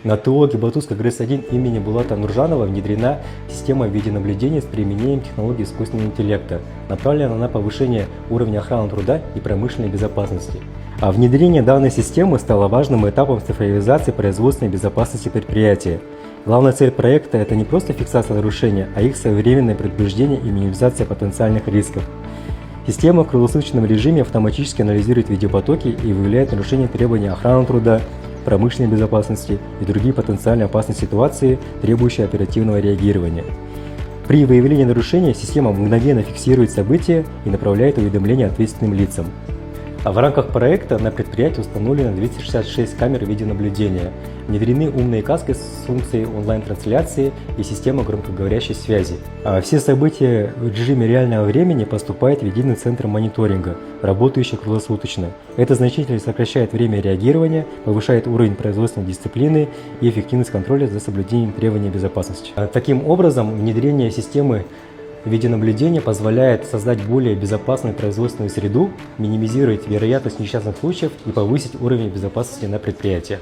На ТО Гибатуска ГРЭС-1 имени Булата Нуржанова внедрена система видеонаблюдения с применением технологий искусственного интеллекта, направленная на повышение уровня охраны труда и промышленной безопасности. А внедрение данной системы стало важным этапом цифровизации производственной безопасности предприятия. Главная цель проекта – это не просто фиксация нарушения, а их своевременное предупреждение и минимизация потенциальных рисков. Система в круглосуточном режиме автоматически анализирует видеопотоки и выявляет нарушения требований охраны труда, промышленной безопасности и другие потенциально опасные ситуации, требующие оперативного реагирования. При выявлении нарушения система мгновенно фиксирует события и направляет уведомления ответственным лицам. А в рамках проекта на предприятии установлено 266 камер видеонаблюдения, внедрены умные каски с функцией онлайн-трансляции и система громкоговорящей связи. А все события в режиме реального времени поступают в единый центр мониторинга, работающий круглосуточно. Это значительно сокращает время реагирования, повышает уровень производственной дисциплины и эффективность контроля за соблюдением требований безопасности. Таким образом, внедрение системы видеонаблюдение позволяет создать более безопасную производственную среду, минимизировать вероятность несчастных случаев и повысить уровень безопасности на предприятиях.